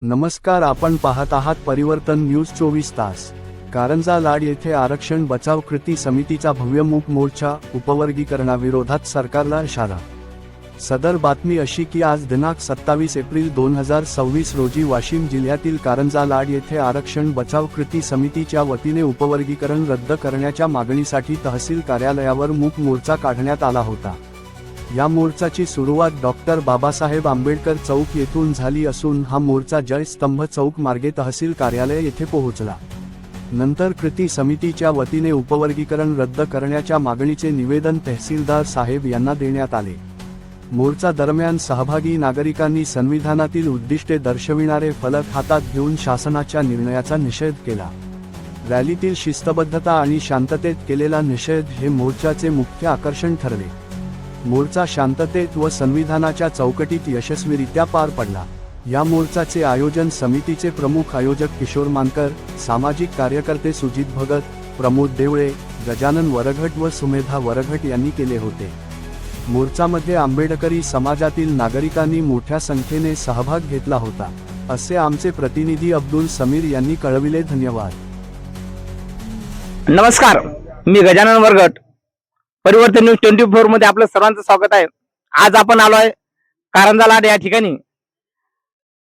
नमस्कार, आपण पाहत आहात परिवर्तन न्यूज 24 तास। कारंजा लाड येथे आरक्षण बचाव कृती समितीचा भव्य मूक मोर्चा, उपवर्गीकरणाविरोधात सरकारला इशारा। सदर बातमी अशी की आज दिनांक 27 एप्रिल 2026 रोजी वाशिम जिल्ह्यातील कारंजा लाड येथे आरक्षण बचाव कृती समितीच्या वतीने उपवर्गीकरण रद्द करण्याच्या मागणीसाठी तहसील कार्यालयावर मूक मोर्चा काढण्यात आला होता। या मोर्चाची सुरुवात डॉक्टर बाबासाहेब आंबेडकर चौक येथून झाली असून हा मोर्चा जय स्तंभ चौक मार्गे तहसील कार्यालय येथे पोहोचला। नंतर कृती समितीच्या वतीने उपवर्गीकरण रद्द करण्याच्या मागणीचे निवेदन तहसीलदार साहेब यांना देण्यात आले। मोर्चा दरम्यान सहभागी नागरिकांनी संविधानातील उद्दिष्टे दर्शविणारे फलक हातात घेऊन शासनाच्या निर्णयाचा निषेध केला। रॅलीतील शिस्तबद्धता आणि शांततेत केलेला निषेध हे मोर्चाचे मुख्य आकर्षण ठरले। मोर्चा शांततेत व संविधानाच्या चौकटीत यशस्वीरित्या पार पडला। या मोर्चाचे आयोजन समितीचे प्रमुख आयोजक किशोर मानकर, सामाजिक कार्यकर्ते सुजित भगत, प्रमोद देवळे, गजानन वरघट व सुमेधा वरघट यांनी केले होते। मोर्चामध्ये आंबेडकरी समाजातील नागरिकांनी मोठ्या संख्येने सहभाग घेतला होता, असे आमचे प्रतिनिधी अब्दुल समीर यांनी कळविले। धन्यवाद। नमस्कार, मी गजानन वरघट, परिवर्तन न्यूज 24 मध्ये आपलं सर्वांचं स्वागत आहे। आज आपण आलोय कारंजा लाड या ठिकाणी।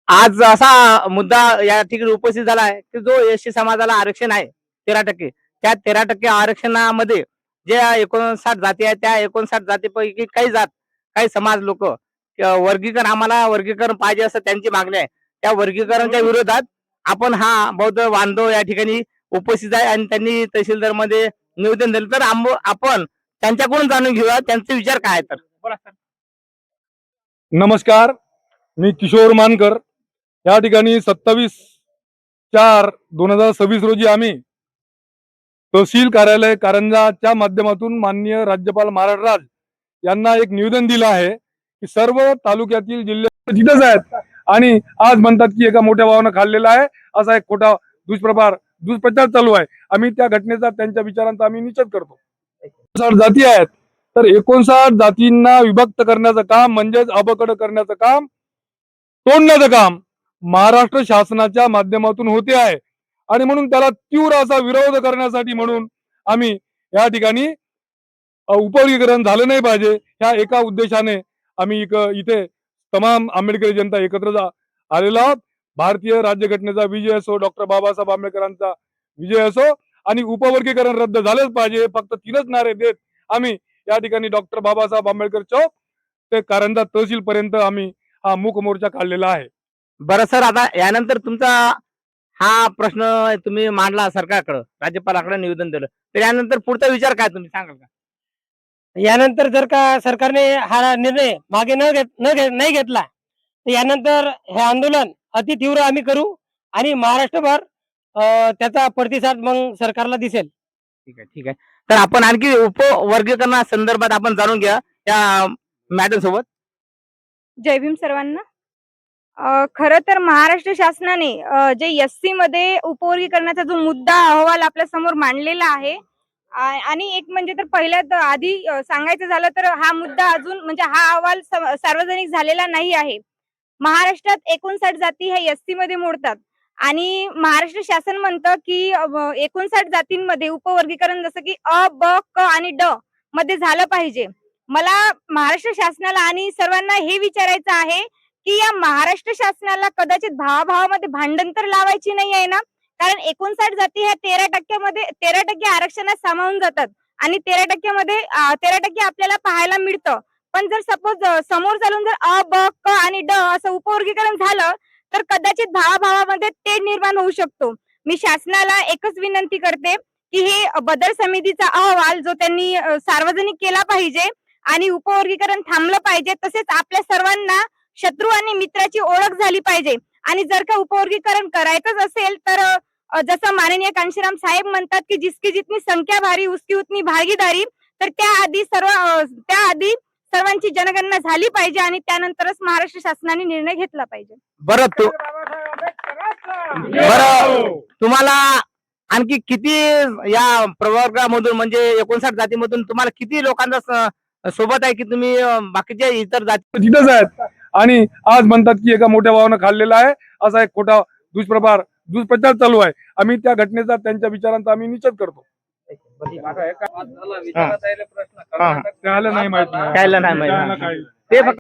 आज असा मुद्दा या ठिकाणी उपस्थित झाला आहे की जो एसटी समाजाला आरक्षण आहे 13%, त्या 13% आरक्षणामध्ये जे 59 जाती आहेत त्या 59 जातीपैकी काही समाज लोक आम्हाला वर्गीकरण पाहिजे असं त्यांची मागणी आहे। त्या वर्गीकरणाच्या विरोधात आपण हा बौद्ध बांधव या ठिकाणी उपस्थित आहे आणि त्यांनी तहसीलदार मध्ये निवेदन दिलं। तर आपण त्यांच्याकडून जाणून घेऊया त्यांचे विचार काय आहेत। बोला सर। नमस्कार, मी किशोर मानकर। या ठिकाणी 27/4/2026 रोजी आम्ही तहसील कार्यालय कारंजाच्या माध्यमातून माननीय राज्यपाल महाराज राज यांना एक निवेदन दिलं आहे की सर्व तालुक्यातील जिल्ह्यात तिथेच आहेत आणि आज म्हणतात की एका मोठ्या भावानं खाल्लेला आहे, असा एक खोटा दुष्प्रचार चालू आहे। आम्ही त्या घटनेचा, त्यांच्या विचारांचा आम्ही निषेध करतो। 59 जाती आहेत, तर 59 जातींना विभक्त करण्याचं काम म्हणजेच अबकड करण्याचं काम, तोडण्याचं काम महाराष्ट्र शासनाच्या माध्यमातून होते आहे आणि म्हणून त्याला तीव्र असा विरोध करण्यासाठी म्हणून आम्ही या ठिकाणी उपवर्गीकरण झालं नाही पाहिजे ह्या एका उद्देशाने आम्ही इथे तमाम आंबेडकरी जनता एकत्र आलेलो आहोत। भारतीय राज्यघटनेचा विजय असो, डॉक्टर बाबासाहेब आंबेडकरांचा विजय असो आणि उपवर्गीकरण रद्द झालेच पाहिजे, फक्त 3च नारे देत आम्ही या ठिकाणी डॉक्टर बाबासाहेब आंबेडकर चौक ते कारंजा तहसील पर्यंत आम्ही हा मूक मोर्चा काढलेला आहे। बरं सर, आता यानंतर तुमचा हा प्रश्न तुम्ही मांडला सरकारकडे, राज्यपालाकडे निवेदन दिलं, तर यानंतर पुढचा विचार काय तुम्ही सांगाल का? यानंतर जर का सरकारने हा निर्णय मागे नाही घेतला तर यानंतर हे आंदोलन अति तीव्र आम्ही करू आणि महाराष्ट्रभर त्याचा प्रतिसाद मग सरकारला दिसेल। ठीक आहे, ठीक आहे। तर आपण आणखी उपवर्गीकरणा संदर्भात आपण जाणून घ्या या मॅडम सोबत। जय भीम सर्वांना। खरं तर महाराष्ट्र शासनाने जे एससी मध्ये उपवर्गीकरणाचा जो मुद्दा अहवाल आपल्या समोर मांडलेला आहे आणि एक म्हणजे तर पहिल्यात आधी सांगायचं झालं तर हा मुद्दा अजून म्हणजे हा अहवाल सार्वजनिक झालेला नाही आहे। महाराष्ट्रात 59 जाती ह्या एससी मध्ये मोडतात आणि महाराष्ट्र शासन म्हणतं की 59 जातींमध्ये उपवर्गीकरण जसं की अ, ब, क आणि ड मध्ये झालं पाहिजे। मला महाराष्ट्र शासनाला आणि सर्वांना हे विचारायचं आहे की या महाराष्ट्र शासनाला कदाचित भावाभावामध्ये भांडण तर लावायची नाही आहे ना, कारण 59 जाती ह्या 13% आरक्षणात सामावून जातात आणि 13% मध्ये 13% आपल्याला पाहायला मिळतं। पण जर सपोज समोर चालून जर अ, ब, क आणि ड असं उपवर्गीकरण झालं तर कदाचित भावाभावामध्ये तेढ निर्माण होऊ शकतो। मी शासनाला एकच विनंती करते की हे बदल समितीचा अहवाल जो त्यांनी सार्वजनिक केला पाहिजे आणि उपवर्गीकरण थांबलं पाहिजे। तसेच आपल्या सर्वांना शत्रू आणि मित्राची ओळख झाली पाहिजे आणि जर का उपवर्गीकरण करायचंच असेल तर जसं माननीय कांशीराम साहेब म्हणतात की जिसकी जितनी संख्या भारी उसकी उतनी भागीदारी, तर त्याआधी सर्वांची जनगणना झाली पाहिजे आणि त्यानंतरच महाराष्ट्र शासनाने निर्णय घेतला पाहिजे। बरं तुम्हाला आणखी किती या प्रवर्गामधून म्हणजे 59 जातीमधून तुम्हाला किती लोकांचा सोबत आहे की तुम्ही बाकीच्या इतर जाती तिथेच आहेत आणि आज म्हणतात की एका मोठ्या भावानं खाल्लेला आहे, असा एक खोटा दुष्प्रचार चालू आहे. आम्ही त्या घटनेचा, त्यांच्या विचारांचा आम्ही निषेध करतो. त्याला नाही माहित त्याला काही ते फक्त